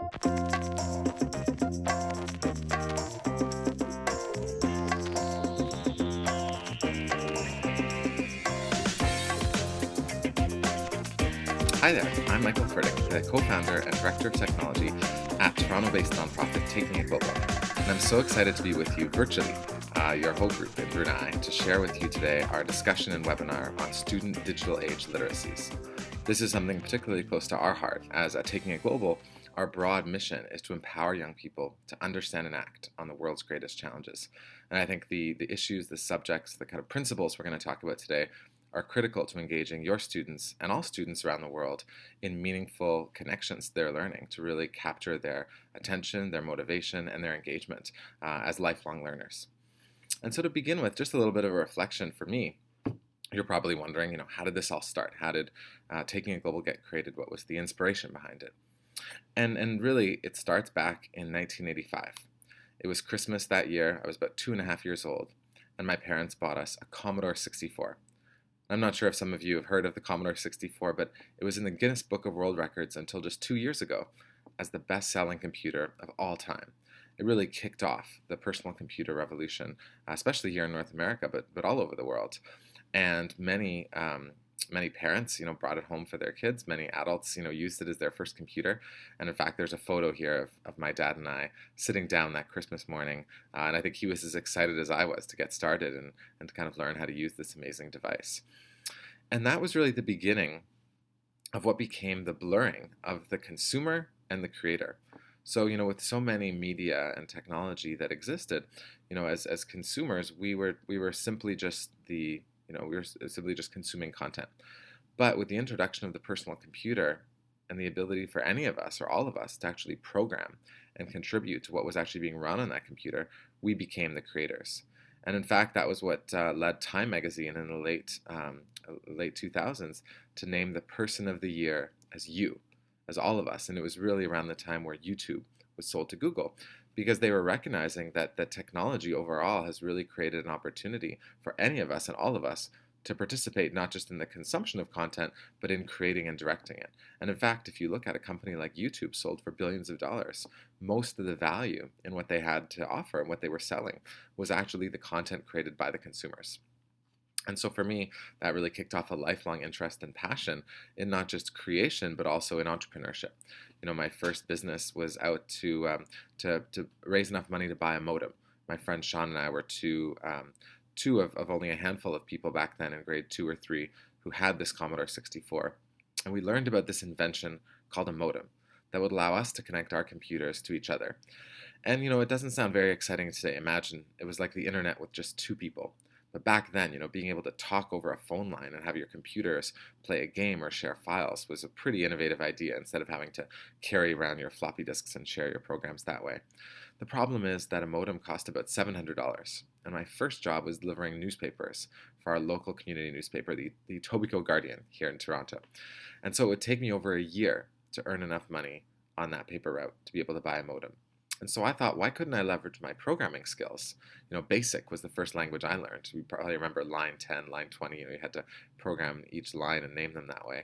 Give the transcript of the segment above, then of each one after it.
Hi there, I'm Michael Furtick, the co-founder and director of technology at Toronto-based nonprofit Taking It Global. And I'm so excited to be with you virtually, your whole group in Brunei, to share with you today our discussion and webinar on student digital age literacies. This is something particularly close to our heart, as at Taking It Global, our broad mission is to empower young people to understand and act on the world's greatest challenges. And I think the issues, the subjects, the kind of principles we're going to talk about today are critical to engaging your students and all students around the world in meaningful connections to their learning, to really capture their attention, their motivation, and their engagement as lifelong learners. And so to begin with, just a little bit of a reflection for me. You're probably wondering, how did this all start? How did Taking It Global get created? What was the inspiration behind it? And really, it starts back in 1985. It was Christmas that year. I was about 2.5 years old, and my parents bought us a Commodore 64. I'm not sure if some of you have heard of the Commodore 64, but it was in the Guinness Book of World Records until just 2 years ago as the best-selling computer of all time. It really kicked off the personal computer revolution, especially here in North America, but all over the world. And many parents, brought it home for their kids. Many adults, used it as their first computer. And in fact, there's a photo here of my dad and I sitting down that Christmas morning. And I think he was as excited as I was to get started and to kind of learn how to use this amazing device. And that was really the beginning of what became the blurring of the consumer and the creator. So, with so many media and technology that existed, as consumers, we were simply just we were simply just consuming content. But with the introduction of the personal computer and the ability for any of us or all of us to actually program and contribute to what was actually being run on that computer, we became the creators. And in fact, that was what led Time magazine in the late 2000s to name the person of the year as you, as all of us. And it was really around the time where YouTube was sold to Google, because they were recognizing that the technology overall has really created an opportunity for any of us and all of us to participate not just in the consumption of content, but in creating and directing it. And in fact, if you look at a company like YouTube sold for billions of dollars, most of the value in what they had to offer and what they were selling was actually the content created by the consumers. And so for me, that really kicked off a lifelong interest and passion in not just creation, but also in entrepreneurship. My first business was out to raise enough money to buy a modem. My friend Sean and I were two of only a handful of people back then in grade 2 or 3 who had this Commodore 64. And we learned about this invention called a modem that would allow us to connect our computers to each other. And, it doesn't sound very exciting today. Imagine it was like the internet with just 2 people. But back then, being able to talk over a phone line and have your computers play a game or share files was a pretty innovative idea, instead of having to carry around your floppy disks and share your programs that way. The problem is that a modem cost about $700, and my first job was delivering newspapers for our local community newspaper, the Etobicoke Guardian here in Toronto. And so it would take me over a year to earn enough money on that paper route to be able to buy a modem. And so I thought, why couldn't I leverage my programming skills? BASIC was the first language I learned. You probably remember line 10, line 20, you had to program each line and name them that way.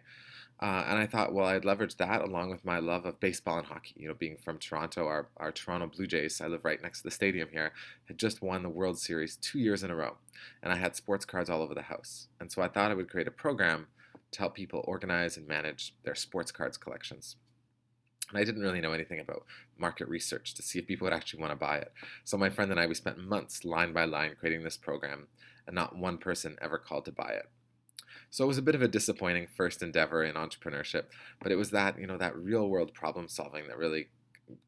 And I thought, well, I'd leverage that along with my love of baseball and hockey. Being from Toronto, our Toronto Blue Jays, I live right next to the stadium here, had just won the World Series 2 years in a row. And I had sports cards all over the house. And so I thought I would create a program to help people organize and manage their sports cards collections. And I didn't really know anything about market research to see if people would actually want to buy it. So my friend and I, we spent months line by line creating this program, and not one person ever called to buy it. So it was a bit of a disappointing first endeavor in entrepreneurship, but it was that, that real world problem solving that really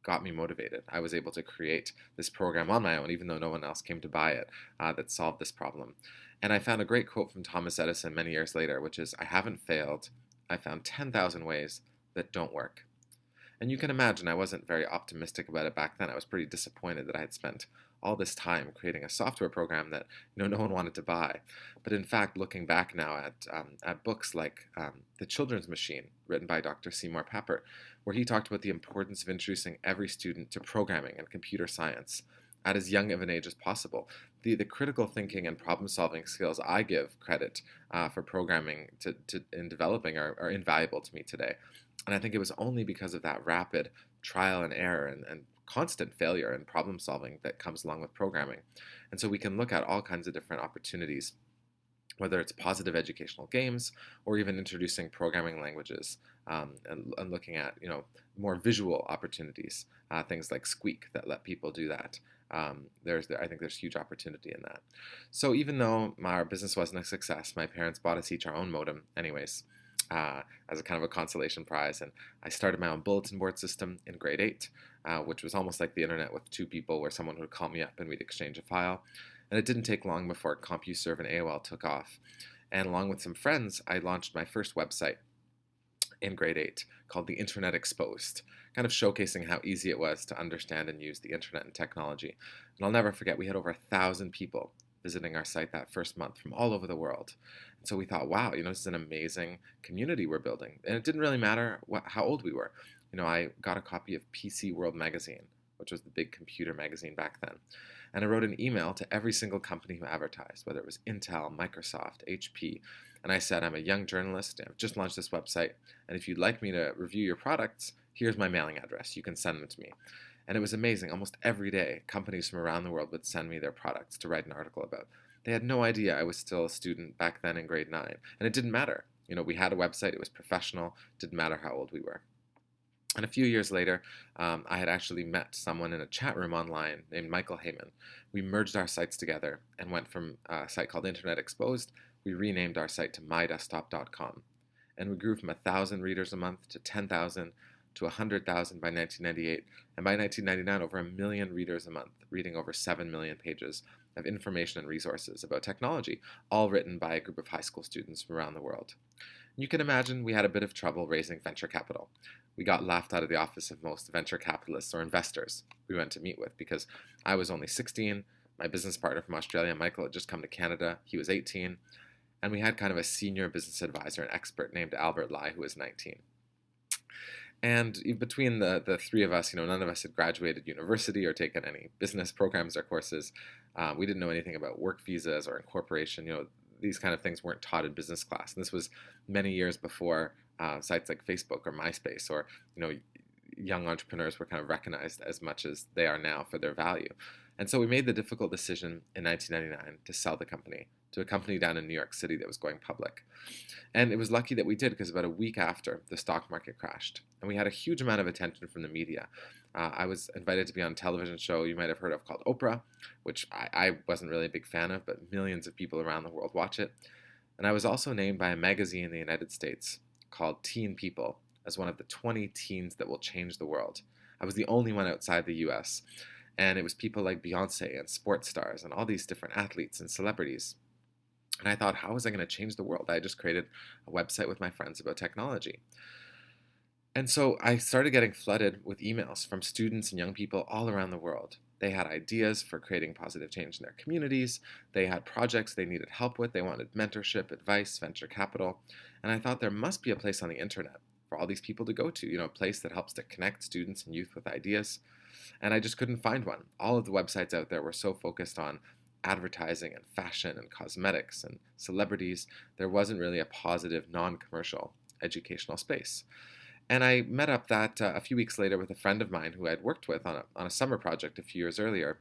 got me motivated. I was able to create this program on my own, even though no one else came to buy it, that solved this problem. And I found a great quote from Thomas Edison many years later, which is, "I haven't failed. I found 10,000 ways that don't work." And you can imagine I wasn't very optimistic about it back then. I was pretty disappointed that I had spent all this time creating a software program that no one wanted to buy. But in fact, looking back now at books like The Children's Machine, written by Dr. Seymour Papert, where he talked about the importance of introducing every student to programming and computer science at as young of an age as possible. The critical thinking and problem-solving skills I give credit for programming in developing are invaluable to me today. And I think it was only because of that rapid trial and error and constant failure and problem solving that comes along with programming. And so we can look at all kinds of different opportunities, whether it's positive educational games or even introducing programming languages, and looking at more visual opportunities, things like Squeak that let people do that. I think there's huge opportunity in that. So even though our business wasn't a success, my parents bought us each our own modem anyways, as a kind of a consolation prize. And I started my own bulletin board system in grade 8, which was almost like the internet with two people, where someone would call me up and we'd exchange a file. And it didn't take long before CompuServe and AOL took off. And along with some friends, I launched my first website in grade 8 called The Internet Exposed, kind of showcasing how easy it was to understand and use the internet and technology. And I'll never forget, we had over 1,000 people visiting our site that first month from all over the world. And so we thought, wow, this is an amazing community we're building. And it didn't really matter how old we were. I got a copy of PC World magazine, which was the big computer magazine back then. And I wrote an email to every single company who advertised, whether it was Intel, Microsoft, HP. And I said, I'm a young journalist, I've just launched this website, and if you'd like me to review your products, here's my mailing address. You can send them to me. And it was amazing. Almost every day, companies from around the world would send me their products to write an article about. They had no idea I was still a student back then in grade 9. And it didn't matter. We had a website, it was professional, didn't matter how old we were. And a few years later, I had actually met someone in a chat room online named Michael Heyman. We merged our sites together and went from a site called Internet Exposed. We renamed our site to mydesktop.com. And we grew from 1,000 readers a month to 10,000 to 100,000 by 1998. And by 1999, over 1 million readers a month, reading over 7 million pages of information and resources about technology, all written by a group of high school students from around the world. You can imagine we had a bit of trouble raising venture capital. We got laughed out of the office of most venture capitalists or investors we went to meet with, because I was only 16, my business partner from Australia, Michael, had just come to Canada, he was 18, and we had kind of a senior business advisor, an expert named Albert Lai, who was 19. And between the three of us, none of us had graduated university or taken any business programs or courses. We didn't know anything about work visas or incorporation. These kind of things weren't taught in business class. And this was many years before sites like Facebook or MySpace, or young entrepreneurs were kind of recognized as much as they are now for their value. And so we made the difficult decision in 1999 to sell the company to a company down in New York City that was going public. And it was lucky that we did, because about a week after, the stock market crashed. And we had a huge amount of attention from the media. I was invited to be on a television show you might have heard of called Oprah, which I wasn't really a big fan of, but millions of people around the world watch it. And I was also named by a magazine in the United States called Teen People as one of the 20 teens that will change the world. I was the only one outside the US. And it was people like Beyonce and sports stars and all these different athletes and celebrities. And I thought, how was I going to change the world? I just created a website with my friends about technology. And so I started getting flooded with emails from students and young people all around the world. They had ideas for creating positive change in their communities. They had projects they needed help with. They wanted mentorship, advice, venture capital. And I thought there must be a place on the internet for all these people to go to, a place that helps to connect students and youth with ideas. And I just couldn't find one. All of the websites out there were so focused on advertising and fashion and cosmetics and celebrities. There wasn't really a positive, non-commercial educational space. And I met up that a few weeks later with a friend of mine who I'd worked with on a summer project a few years earlier.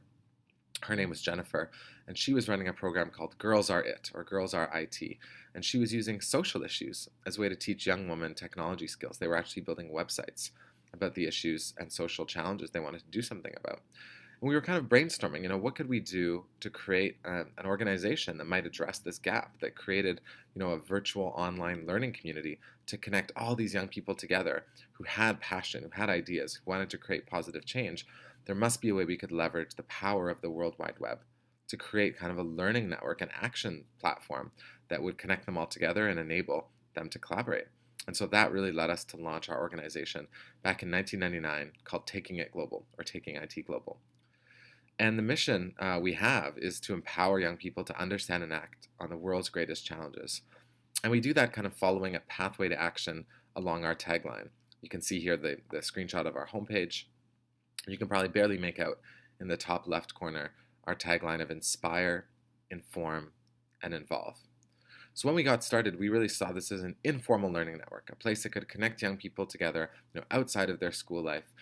Her name was Jennifer, and she was running a program called Girls Are It, or Girls Are IT. And she was using social issues as a way to teach young women technology skills. They were actually building websites about the issues and social challenges they wanted to do something about. And we were kind of brainstorming, what could we do to create an organization that might address this gap, that created, a virtual online learning community to connect all these young people together who had passion, who had ideas, who wanted to create positive change. There must be a way we could leverage the power of the World Wide Web to create kind of a learning network, an action platform that would connect them all together and enable them to collaborate. And so that really led us to launch our organization back in 1999 called Taking It Global, or Taking IT Global. And the mission we have is to empower young people to understand and act on the world's greatest challenges. And we do that kind of following a pathway to action along our tagline. You can see here the screenshot of our homepage. You can probably barely make out in the top left corner our tagline of inspire, inform, and involve. So when we got started, we really saw this as an informal learning network, a place that could connect young people together, outside of their school life,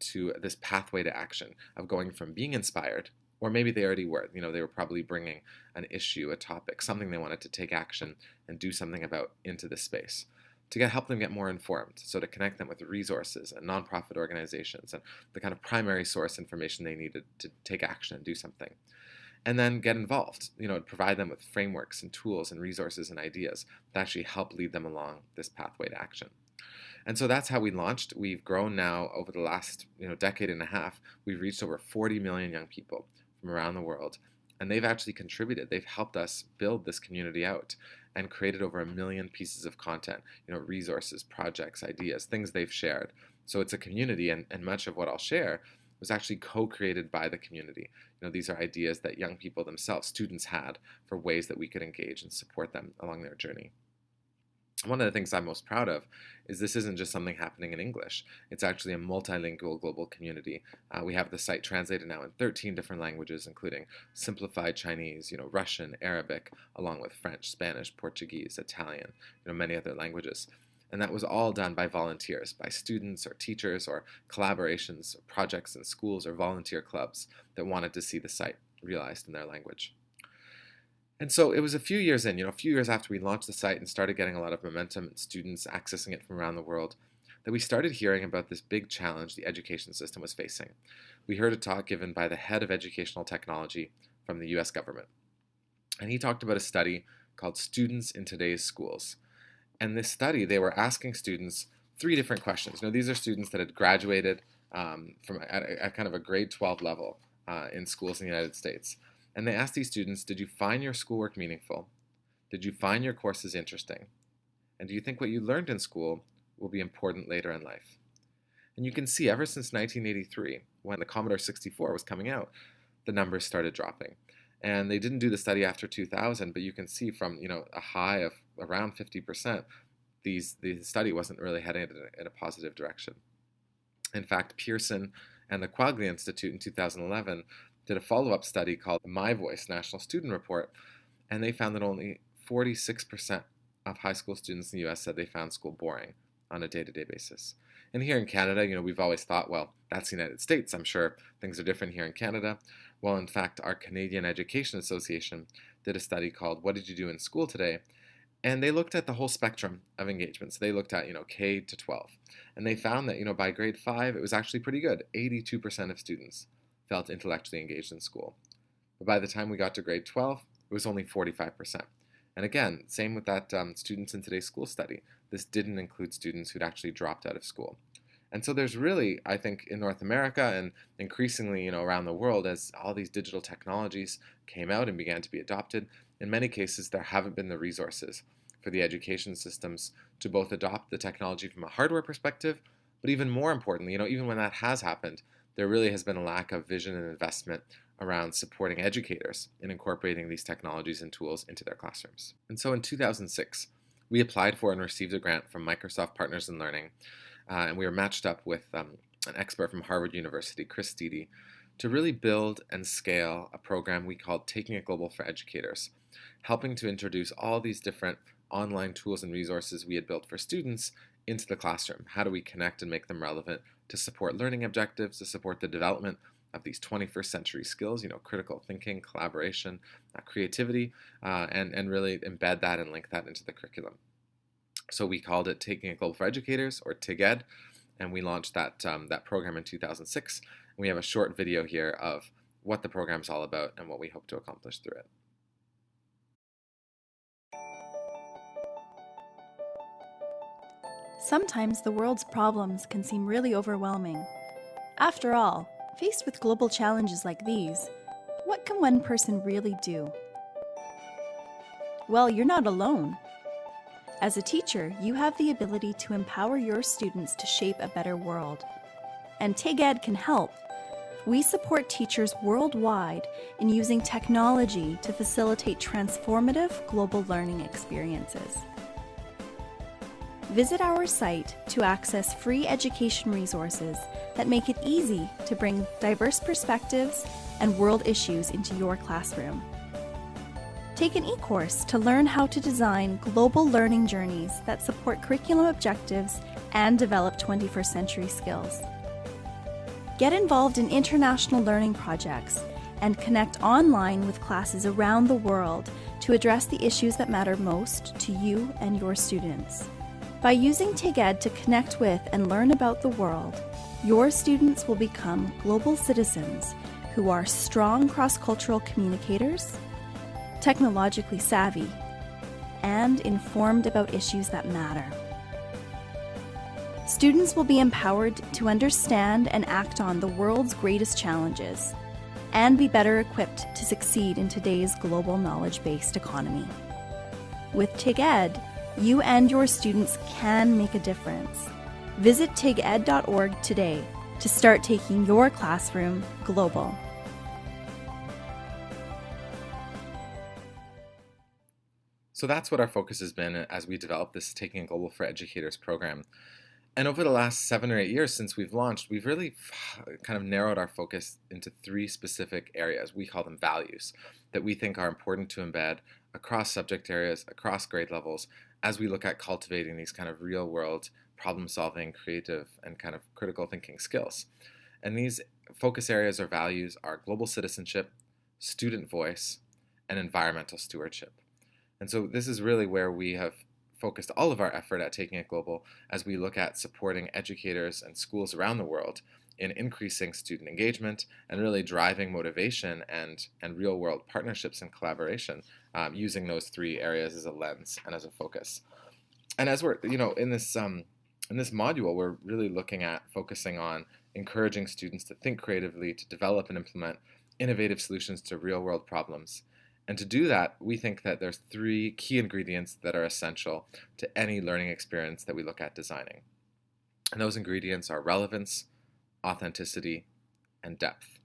to this pathway to action of going from being inspired, or maybe they already were. They were probably bringing an issue, a topic, something they wanted to take action and do something about into this space, to help them get more informed, so to connect them with resources and nonprofit organizations and the kind of primary source information they needed to take action and do something. And then get involved, provide them with frameworks and tools and resources and ideas that actually help lead them along this pathway to action. And so that's how we launched. We've grown now over the last decade and a half. We've reached over 40 million young people from around the world, and they've actually contributed. They've helped us build this community out and created over 1 million pieces of content, resources, projects, ideas, things they've shared. So it's a community, and much of what I'll share was actually co-created by the community. These are ideas that young people themselves, students, had for ways that we could engage and support them along their journey. One of the things I'm most proud of is this isn't just something happening in English. It's actually a multilingual global community. We have the site translated now in 13 different languages, including simplified Chinese, Russian, Arabic, along with French, Spanish, Portuguese, Italian, many other languages. And that was all done by volunteers, by students or teachers or collaborations, or projects in schools or volunteer clubs that wanted to see the site realized in their language. And so it was a few years in, a few years after we launched the site and started getting a lot of momentum and students accessing it from around the world, that we started hearing about this big challenge the education system was facing. We heard a talk given by the head of educational technology from the US government. And he talked about a study called Students in Today's Schools. And this study, they were asking students 3 different questions. These are students that had graduated from at kind of a grade 12 level in schools in the United States. And they asked these students, did you find your schoolwork meaningful? Did you find your courses interesting? And do you think what you learned in school will be important later in life? And you can see ever since 1983, when the Commodore 64 was coming out, the numbers started dropping. And they didn't do the study after 2000, but you can see from a high of around 50%, the study wasn't really heading in a positive direction. In fact, Pearson and the Quaglia Institute in 2011 did a follow-up study called the My Voice National Student Report, and they found that only 46% of high school students in the US said they found school boring on a day-to-day basis. And here in Canada, we've always thought, well, that's the United States. I'm sure things are different here in Canada. Well, in fact, our Canadian Education Association did a study called What Did You Do in School Today? And they looked at the whole spectrum of engagement. So they looked at, K to 12. And they found that, by grade 5, it was actually pretty good. 82% of students felt intellectually engaged in school. But by the time we got to grade 12, it was only 45%. And again, same with that Students in Today's School study. This didn't include students who'd actually dropped out of school. And so there's really, I think, in North America and increasingly, around the world, as all these digital technologies came out and began to be adopted, in many cases there haven't been the resources for the education systems to both adopt the technology from a hardware perspective, but even more importantly, even when that has happened, there really has been a lack of vision and investment around supporting educators in incorporating these technologies and tools into their classrooms. And so in 2006, we applied for and received a grant from Microsoft Partners in Learning, and we were matched up with an expert from Harvard University, Chris Steedy, to really build and scale a program we called Taking It Global for Educators, helping to introduce all these different online tools and resources we had built for students into the classroom. How do we connect and make them relevant to support learning objectives, to support the development of these 21st century skills, critical thinking, collaboration, creativity, and really embed that and link that into the curriculum. So we called it Taking It Global for Educators, or TIGED, and we launched that program in 2006. And we have a short video here of what the program's all about and what we hope to accomplish through it. Sometimes the world's problems can seem really overwhelming. After all, faced with global challenges like these, what can one person really do? Well, you're not alone. As a teacher, you have the ability to empower your students to shape a better world. And TIGED can help. We support teachers worldwide in using technology to facilitate transformative global learning experiences. Visit our site to access free education resources that make it easy to bring diverse perspectives and world issues into your classroom. Take an e-course to learn how to design global learning journeys that support curriculum objectives and develop 21st century skills. Get involved in international learning projects and connect online with classes around the world to address the issues that matter most to you and your students. By using TIGED to connect with and learn about the world, your students will become global citizens who are strong cross-cultural communicators, technologically savvy, and informed about issues that matter. Students will be empowered to understand and act on the world's greatest challenges and be better equipped to succeed in today's global knowledge-based economy. With TIGED, you and your students can make a difference. Visit tiged.org today to start taking your classroom global. So that's what our focus has been as we develop this Taking It Global for Educators program. And over the last 7 or 8 years since we've launched, we've really kind of narrowed our focus into 3 specific areas. We call them values that we think are important to embed across subject areas, across grade levels, as we look at cultivating these kind of real-world problem-solving, creative, and kind of critical thinking skills. And these focus areas or values are global citizenship, student voice, and environmental stewardship. And so this is really where we have focused all of our effort at Taking It Global as we look at supporting educators and schools around the world in increasing student engagement and really driving motivation and real-world partnerships and collaboration using those 3 areas as a lens and as a focus. And as we're, in this module, we're really looking at focusing on encouraging students to think creatively, to develop and implement innovative solutions to real-world problems. And to do that, we think that there's 3 key ingredients that are essential to any learning experience that we look at designing. And those ingredients are relevance, authenticity, and depth.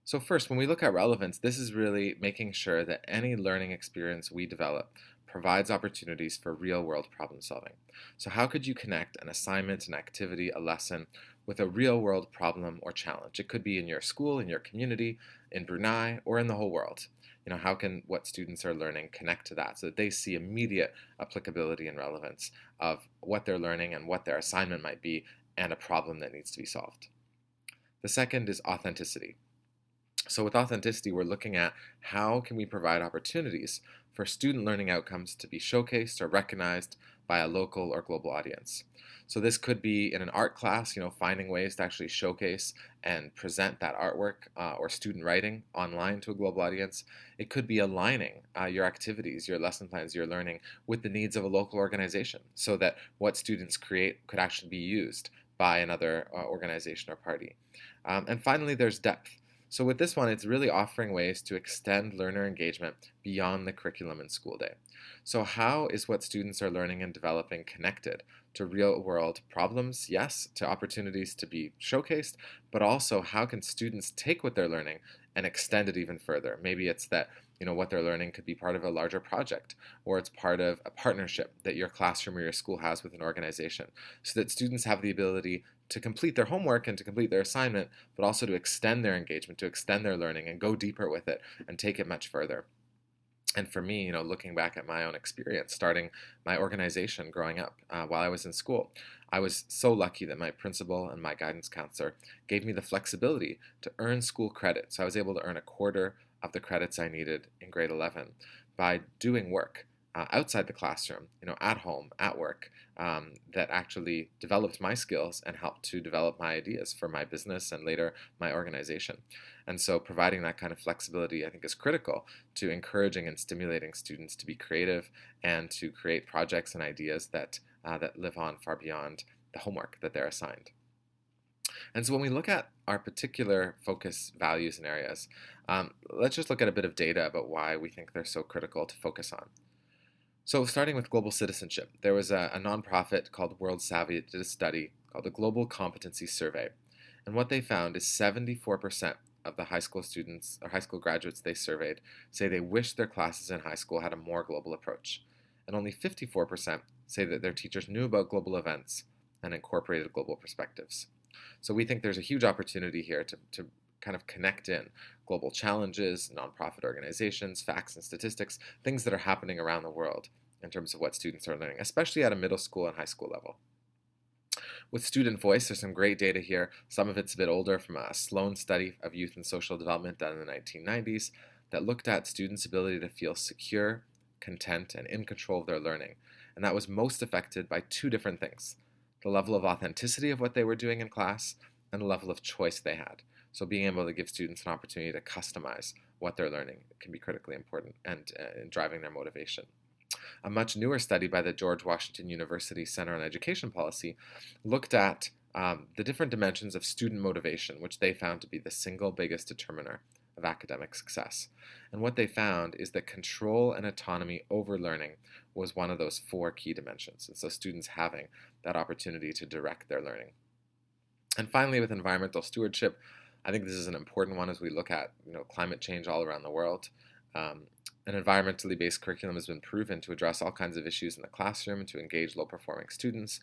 So first, when we look at relevance, this is really making sure that any learning experience we develop provides opportunities for real-world problem solving. So how could you connect an assignment, an activity, a lesson with a real-world problem or challenge? It could be in your school, in your community, in Brunei, or in the whole world. How can what students are learning connect to that so that they see immediate applicability and relevance of what they're learning and what their assignment might be and a problem that needs to be solved. The second is authenticity. So with authenticity, we're looking at how can we provide opportunities for student learning outcomes to be showcased or recognized by a local or global audience. So this could be in an art class, finding ways to actually showcase and present that artwork or student writing online to a global audience. It could be aligning your activities, your lesson plans, your learning with the needs of a local organization so that what students create could actually be used by another organization or party. And finally, there's depth. So with this one, it's really offering ways to extend learner engagement beyond the curriculum and school day. So how is what students are learning and developing connected to real-world problems? Yes, to opportunities to be showcased, but also how can students take what they're learning and extend it even further? Maybe it's that what they're learning could be part of a larger project, or it's part of a partnership that your classroom or your school has with an organization, so that students have the ability to complete their homework and to complete their assignment, but also to extend their engagement, to extend their learning and go deeper with it and take it much further. And for me, looking back at my own experience, starting my organization growing up while I was in school, I was so lucky that my principal and my guidance counselor gave me the flexibility to earn school credit. So I was able to earn a quarter of the credits I needed in grade 11 by doing work outside the classroom, at home, at work, that actually developed my skills and helped to develop my ideas for my business and later my organization. And so providing that kind of flexibility, I think, is critical to encouraging and stimulating students to be creative and to create projects and ideas that live on far beyond the homework that they're assigned. And so when we look at our particular focus values and areas, let's just look at a bit of data about why we think they're so critical to focus on. So starting with global citizenship, there was a nonprofit called World Savvy that did a study called the Global Competency Survey. And what they found is 74% of the high school students or high school graduates they surveyed say they wish their classes in high school had a more global approach. And only 54% say that their teachers knew about global events and incorporated global perspectives. So we think there's a huge opportunity here to kind of connect in global challenges, nonprofit organizations, facts and statistics, things that are happening around the world in terms of what students are learning, especially at a middle school and high school level. With Student Voice, there's some great data here. Some of it's a bit older from a Sloan study of youth and social development done in the 1990s that looked at students' ability to feel secure, content, and in control of their learning. And that was most affected by two different things: the level of authenticity of what they were doing in class and the level of choice they had. So being able to give students an opportunity to customize what they're learning can be critically important and in driving their motivation. A much newer study by the George Washington University Center on Education Policy looked at the different dimensions of student motivation, which they found to be the single biggest determiner of academic success. And what they found is that control and autonomy over learning was one of those four key dimensions. And so students having that opportunity to direct their learning. And finally, with environmental stewardship, I think this is an important one as we look at climate change all around the world. An environmentally based curriculum has been proven to address all kinds of issues in the classroom and to engage low-performing students.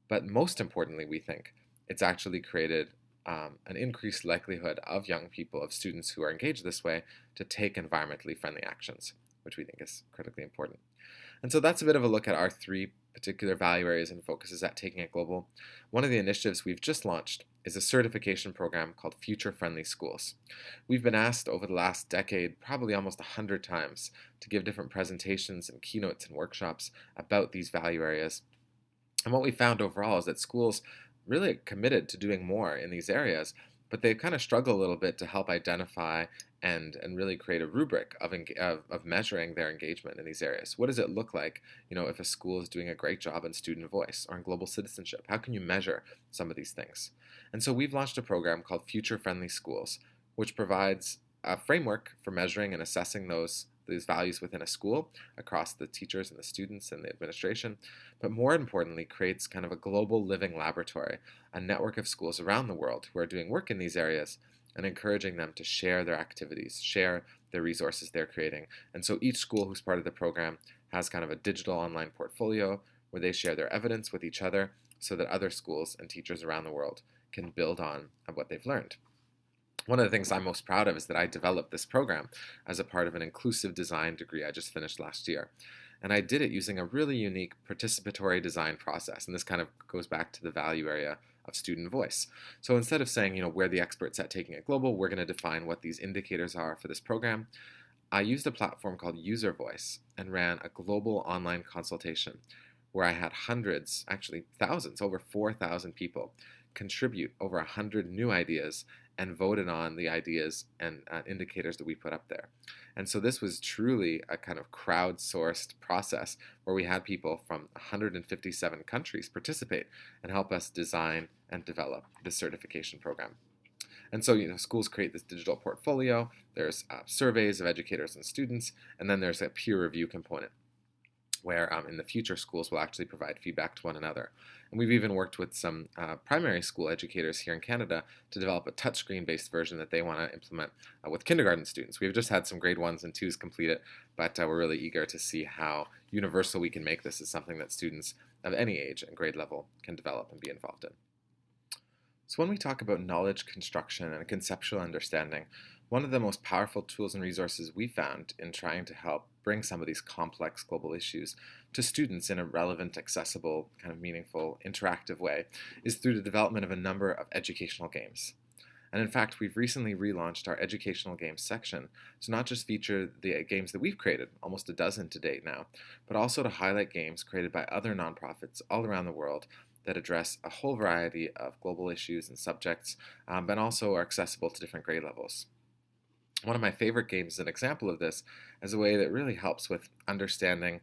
But most importantly, we think it's actually created an increased likelihood of young people, of students who are engaged this way, to take environmentally friendly actions, which we think is critically important. And so that's a bit of a look at our three particular value areas and focuses at Taking It Global. One of the initiatives we've just launched is a certification program called Future Friendly Schools. We've been asked over the last decade, probably almost 100 times, to give different presentations and keynotes and workshops about these value areas. And what we found overall is that schools really committed to doing more in these areas, but they kind of struggle a little bit to help identify and really create a rubric of measuring their engagement in these areas. What does it look like, if a school is doing a great job in student voice or in global citizenship? How can you measure some of these things? And so we've launched a program called Future Friendly Schools, which provides a framework for measuring and assessing these values within a school across the teachers and the students and the administration, but more importantly, creates kind of a global living laboratory, a network of schools around the world who are doing work in these areas and encouraging them to share their activities, share the resources they're creating. And so each school who's part of the program has kind of a digital online portfolio where they share their evidence with each other so that other schools and teachers around the world can build on what they've learned. One of the things I'm most proud of is that I developed this program as a part of an inclusive design degree I just finished last year. And I did it using a really unique participatory design process. And this kind of goes back to the value area of student voice. So instead of saying, we're the experts at Taking It Global, we're going to define what these indicators are for this program, I used a platform called User Voice and ran a global online consultation where I had hundreds, actually thousands, over 4,000 people contribute over 100 new ideas and voted on the ideas and indicators that we put up there. And so this was truly a kind of crowdsourced process where we had people from 157 countries participate and help us design and develop this certification program. And so, schools create this digital portfolio, there's surveys of educators and students, and then there's a peer review component where in the future schools will actually provide feedback to one another. And we've even worked with some primary school educators here in Canada to develop a touchscreen-based version that they want to implement with kindergarten students. We've just had some grade 1s and 2s complete it, but we're really eager to see how universal we can make this as something that students of any age and grade level can develop and be involved in. So when we talk about knowledge construction and conceptual understanding, one of the most powerful tools and resources we found in trying to help bring some of these complex global issues to students in a relevant, accessible, kind of meaningful, interactive way is through the development of a number of educational games. And in fact, we've recently relaunched our educational games section to not just feature the games that we've created, almost a dozen to date now, but also to highlight games created by other nonprofits all around the world that address a whole variety of global issues and subjects, but also are accessible to different grade levels. One of my favorite games is an example of this as a way that really helps with understanding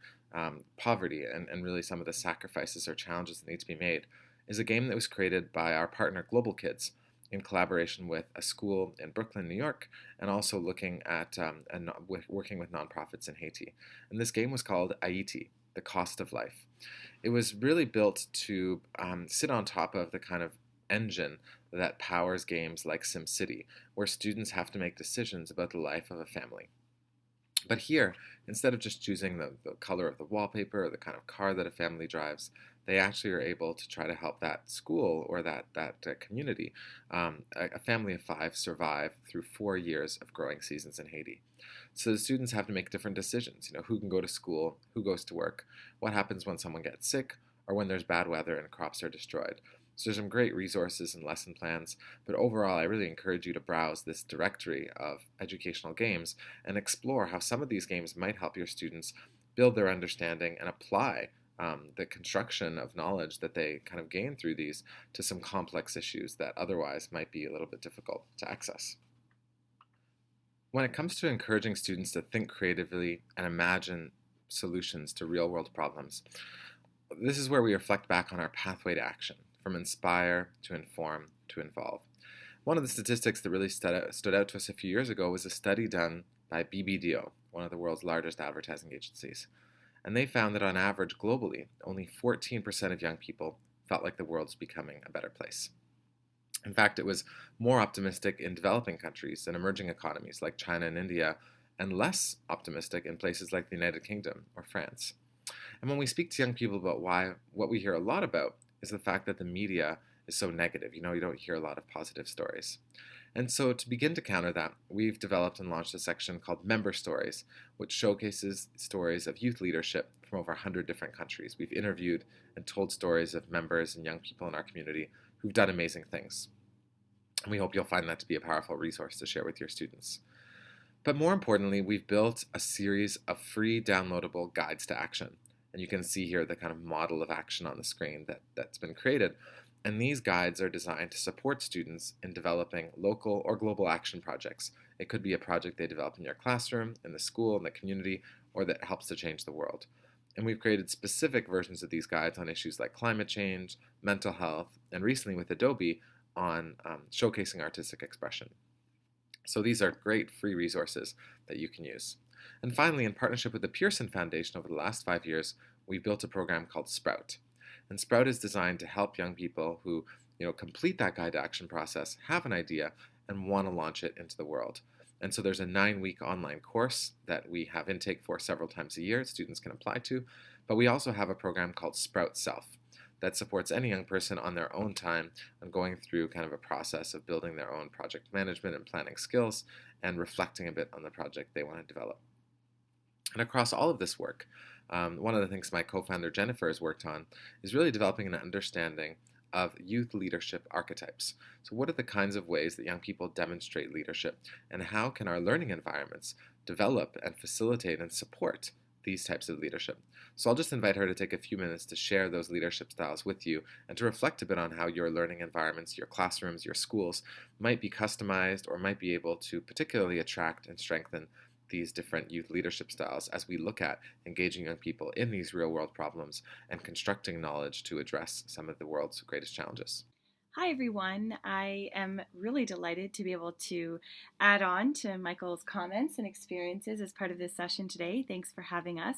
poverty and really some of the sacrifices or challenges that need to be made, is a game that was created by our partner Global Kids in collaboration with a school in Brooklyn, New York, and also looking at working with nonprofits in Haiti. And this game was called Haiti, The Cost of Life. It was really built to sit on top of the kind of engine that powers games like SimCity, where students have to make decisions about the life of a family. But here, instead of just choosing the color of the wallpaper or the kind of car that a family drives, they actually are able to try to help that school or that community, a family of 5, survive through 4 years of growing seasons in Haiti. So the students have to make different decisions. Who can go to school, who goes to work, what happens when someone gets sick, or when there's bad weather and crops are destroyed. So there's some great resources and lesson plans, but overall I really encourage you to browse this directory of educational games and explore how some of these games might help your students build their understanding and apply the construction of knowledge that they kind of gain through these to some complex issues that otherwise might be a little bit difficult to access. When it comes to encouraging students to think creatively and imagine solutions to real-world problems, this is where we reflect back on our pathway to action, from inspire to inform to involve. One of the statistics that really stood out to us a few years ago was a study done by BBDO, one of the world's largest advertising agencies. And they found that on average globally, only 14% of young people felt like the world's becoming a better place. In fact, it was more optimistic in developing countries and emerging economies like China and India, and less optimistic in places like the United Kingdom or France. And when we speak to young people about what we hear a lot about is the fact that the media is so negative. You don't hear a lot of positive stories. And so to begin to counter that, we've developed and launched a section called Member Stories, which showcases stories of youth leadership from over 100 different countries. We've interviewed and told stories of members and young people in our community who've done amazing things. And we hope you'll find that to be a powerful resource to share with your students. But more importantly, we've built a series of free downloadable guides to action. And you can see here the kind of model of action on the screen that's been created. And these guides are designed to support students in developing local or global action projects. It could be a project they develop in your classroom, in the school, in the community, or that helps to change the world. And we've created specific versions of these guides on issues like climate change, mental health, and recently with Adobe on showcasing artistic expression. So these are great free resources that you can use. And finally, in partnership with the Pearson Foundation over the last 5 years, we've built a program called Sprout. And Sprout is designed to help young people who complete that guide to action process, have an idea, and want to launch it into the world. And so there's a 9-week online course that we have intake for several times a year students can apply to. But we also have a program called Sprout Self that supports any young person on their own time on going through kind of a process of building their own project management and planning skills and reflecting a bit on the project they want to develop. And across all of this work, one of the things my co-founder Jennifer has worked on is really developing an understanding of youth leadership archetypes. So what are the kinds of ways that young people demonstrate leadership, and how can our learning environments develop and facilitate and support these types of leadership? So I'll just invite her to take a few minutes to share those leadership styles with you and to reflect a bit on how your learning environments, your classrooms, your schools might be customized or might be able to particularly attract and strengthen these different youth leadership styles as we look at engaging young people in these real-world problems and constructing knowledge to address some of the world's greatest challenges. Hi everyone, I am really delighted to be able to add on to Michael's comments and experiences as part of this session today. Thanks for having us.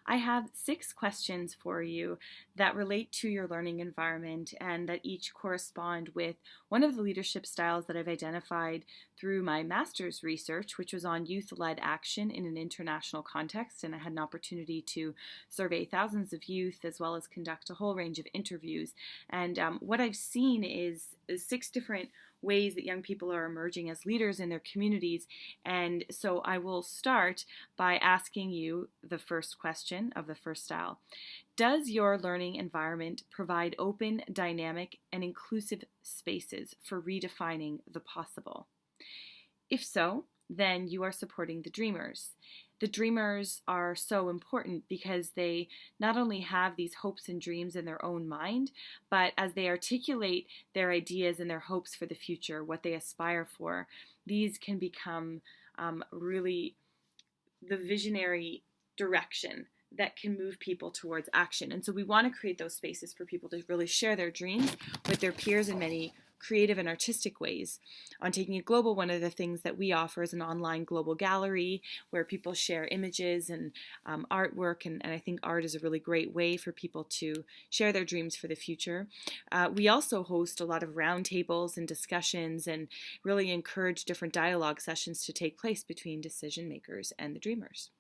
I have 6 questions for you that relate to your learning environment and that each correspond with one of the leadership styles that I've identified through my master's research, which was on youth-led action in an international context, and I had an opportunity to survey thousands of youth as well as conduct a whole range of interviews. And what I've seen is 6 different ways that young people are emerging as leaders in their communities. And so I will start by asking you the first question of the first style. Does your learning environment provide open, dynamic, and inclusive spaces for redefining the possible? If so, then you are supporting the dreamers. The dreamers are so important because they not only have these hopes and dreams in their own mind, but as they articulate their ideas and their hopes for the future, what they aspire for, these can become really the visionary direction that can move people towards action. And so we want to create those spaces for people to really share their dreams with their peers in many creative and artistic ways. On Taking It Global, one of the things that we offer is an online global gallery where people share images and artwork, and I think art is a really great way for people to share their dreams for the future. We also host a lot of roundtables and discussions and really encourage different dialogue sessions to take place between decision makers and the dreamers.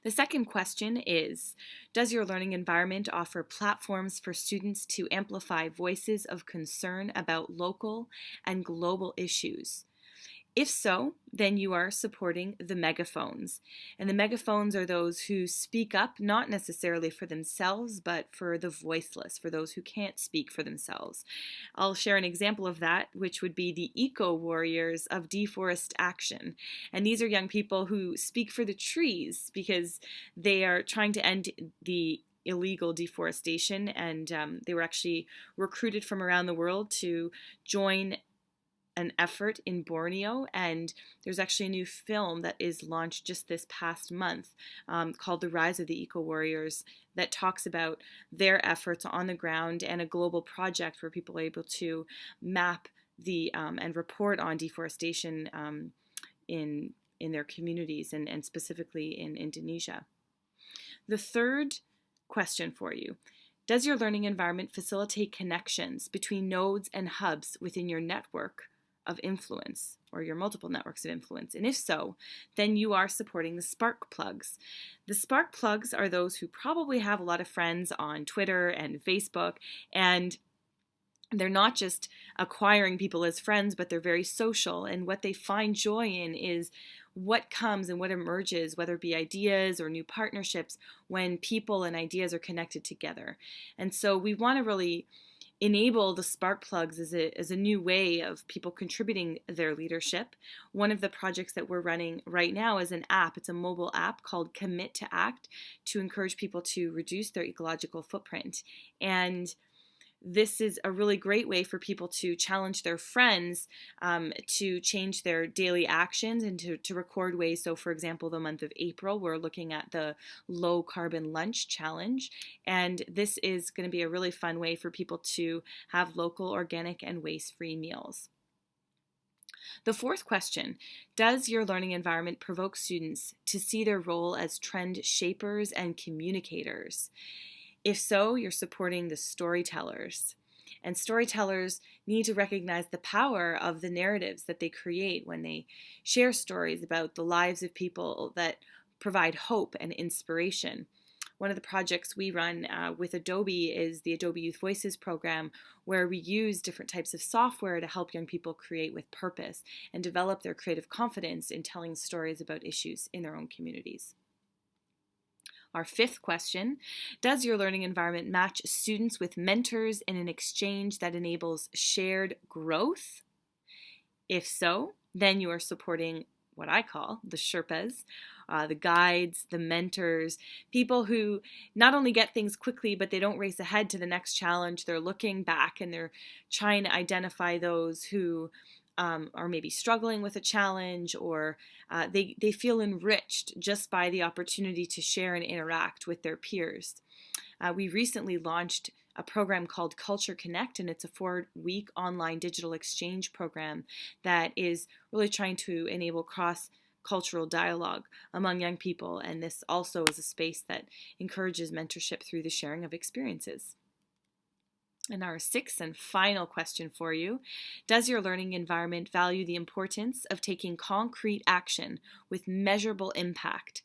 The second question is, does your learning environment offer platforms for students to amplify voices of concern about local and global issues? If so, then you are supporting the megaphones. And the megaphones are those who speak up, not necessarily for themselves, but for the voiceless, for those who can't speak for themselves. I'll share an example of that, which would be the Eco Warriors of Deforest Action. And these are young people who speak for the trees because they are trying to end the illegal deforestation, and they were actually recruited from around the world to join an effort in Borneo, and there's actually a new film that is launched just this past month called The Rise of the Eco Warriors that talks about their efforts on the ground and a global project where people are able to map the and report on deforestation in their communities and specifically in Indonesia. The third question for you: does your learning environment facilitate connections between nodes and hubs within your network of influence or your multiple networks of influence? And if so, then you are supporting the spark plugs. The spark plugs are those who probably have a lot of friends on Twitter and Facebook, and they're not just acquiring people as friends, but they're very social. And what they find joy in is what comes and what emerges, whether it be ideas or new partnerships, when people and ideas are connected together. And so we want to really enable the spark plugs as a new way of people contributing their leadership. One of the projects that we're running right now is an app. It's a mobile app called Commit to Act to encourage people to reduce their ecological footprint. And this is a really great way for people to challenge their friends to change their daily actions and to record ways. So for example, the month of April, we're looking at the low carbon lunch challenge. And this is going to be a really fun way for people to have local, organic, and waste-free meals. The fourth question: does your learning environment provoke students to see their role as trend shapers and communicators? If so, you're supporting the storytellers. And storytellers need to recognize the power of the narratives that they create when they share stories about the lives of people that provide hope and inspiration. One of the projects we run with Adobe is the Adobe Youth Voices program, where we use different types of software to help young people create with purpose and develop their creative confidence in telling stories about issues in their own communities. Our fifth question: does your learning environment match students with mentors in an exchange that enables shared growth? If so, then you are supporting what I call the Sherpas, the guides, the mentors, people who not only get things quickly, but they don't race ahead to the next challenge. They're looking back and they're trying to identify those who are maybe struggling with a challenge, or they feel enriched just by the opportunity to share and interact with their peers. We recently launched a program called Culture Connect, and it's a 4-week online digital exchange program that is really trying to enable cross-cultural dialogue among young people, and this also is a space that encourages mentorship through the sharing of experiences. And our sixth and final question for you: does your learning environment value the importance of taking concrete action with measurable impact?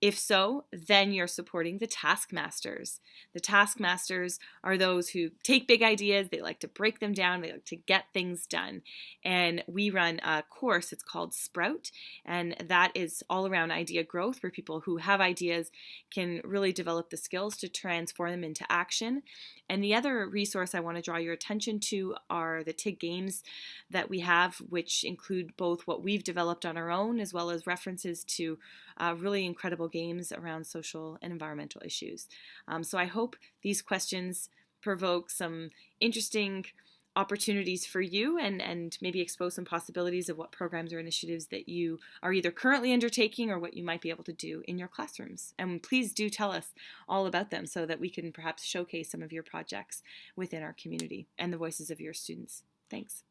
If so, then you're supporting the taskmasters. The taskmasters are those who take big ideas, they like to break them down, they like to get things done. And we run a course, it's called Sprout, and that is all around idea growth, where people who have ideas can really develop the skills to transform them into action. And the other resource I want to draw your attention to are the TIG games that we have, which include both what we've developed on our own as well as references to really incredible games around social and environmental issues. So I hope these questions provoke some interesting opportunities for you and maybe expose some possibilities of what programs or initiatives that you are either currently undertaking or what you might be able to do in your classrooms. And please do tell us all about them so that we can perhaps showcase some of your projects within our community and the voices of your students. Thanks.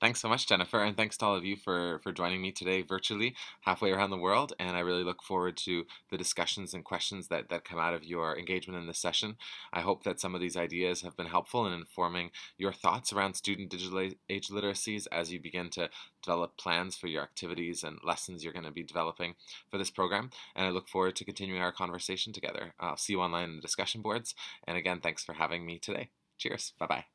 Thanks so much, Jennifer, and thanks to all of you for joining me today virtually halfway around the world. And I really look forward to the discussions and questions that come out of your engagement in this session. I hope that some of these ideas have been helpful in informing your thoughts around student digital age literacies as you begin to develop plans for your activities and lessons you're going to be developing for this program. And I look forward to continuing our conversation together. I'll see you online in the discussion boards. And again, thanks for having me today. Cheers. Bye-bye.